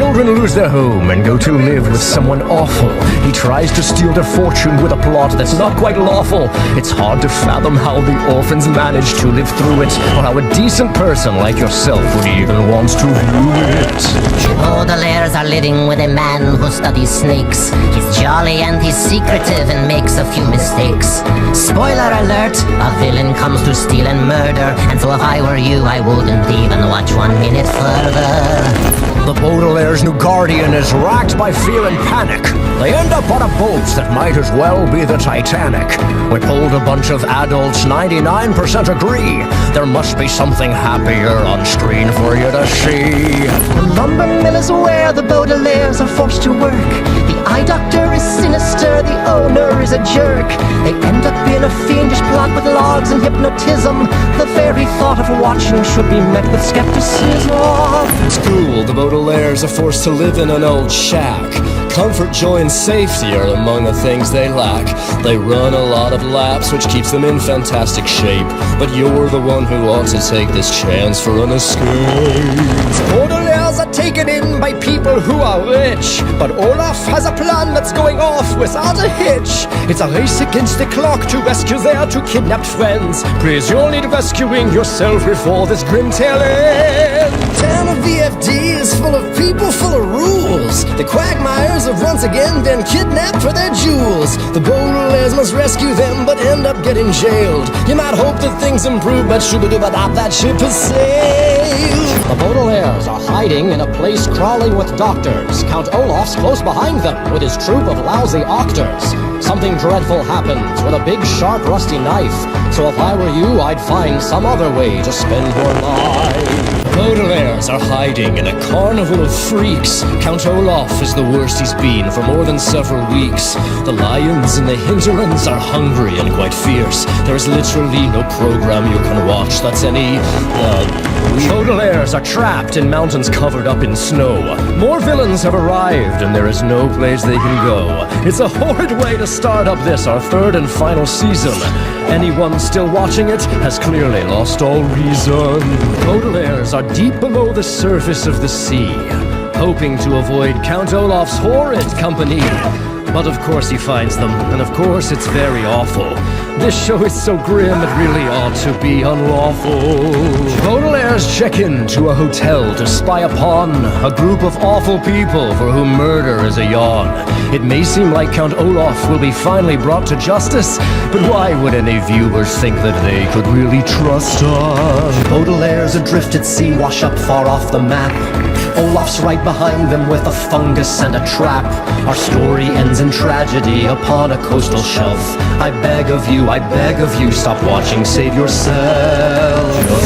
children lose their home and go to live with someone awful. He tries to steal their fortune with a plot that's not quite lawful. It's hard to fathom how the orphans manage to live through it, or how a decent person like yourself would even want to view it. Baudelaires are living with a man who studies snakes. He's jolly and he's secretive and makes a few mistakes. Spoiler alert, a villain comes to steal and murder, and so if I were you, I wouldn't even watch 1 minute further. The Baudelaire's new guardian is racked by fear and panic. They end up on a boat that might as well be the Titanic. We polled a bunch of adults, 99% agree. There must be something happier on screen for you to see. The lumber mill is where the Baudelaires are forced to work. The eye doctor is sinister, the owner is a jerk. They end up in a fiendish plot with logs and hypnotism. The very thought of watching should be met with skepticism. School, the Baudelaires are forced to live in an old shack. Comfort, joy, and safety are among the things they lack. They run a lot of laps, which keeps them in fantastic shape. But you're the one who ought to take this chance for an escape. Baudelaires are taken in by people who are rich, but Olaf has a plan that's going off without a hitch. It's a race against the clock to rescue their two kidnapped friends. Please, you'll need rescuing yourself before this grim tale ends. Town of VFD is full of people, full of rules. The Quagmires have once again been kidnapped for their jewels. The Baudelaires must rescue them, but end up getting jailed. You might hope that things improve, but shoo-ba-doo-ba-dop, that ship has sailed. The Baudelaires are hiding in a place crawling with doctors. Count Olaf's close behind them with his troupe of lousy actors. Something dreadful happens with a big, sharp, rusty knife. So if I were you, I'd find some other way to spend your life. Baudelaires are hiding in a carnival of freaks. Count Olaf is the worst he's been for more than several weeks. The lions in the hinterlands are hungry and quite fierce. There's literally no program you can watch that's any, Baudelaires are trapped in mountains covered up in snow. More villains have arrived and there is no place they can go. It's a horrid way to start up this, our third and final season. Anyone still watching it has clearly lost all reason. Baudelaires are deep below the surface of the sea, hoping to avoid Count Olaf's horrid company. But of course he finds them, and of course it's very awful. This show is so grim it really ought to be unlawful. Baudelaires check in to a hotel to spy upon a group of awful people for whom murder is a yawn. It may seem like Count Olaf will be finally brought to justice, but why would any viewers think that they could really trust us? Baudelaires adrift at sea, wash up far off the map. Olaf's right behind them with a fungus and a trap. Our story ends in tragedy upon a coastal shelf. I beg of you, stop watching, save yourself.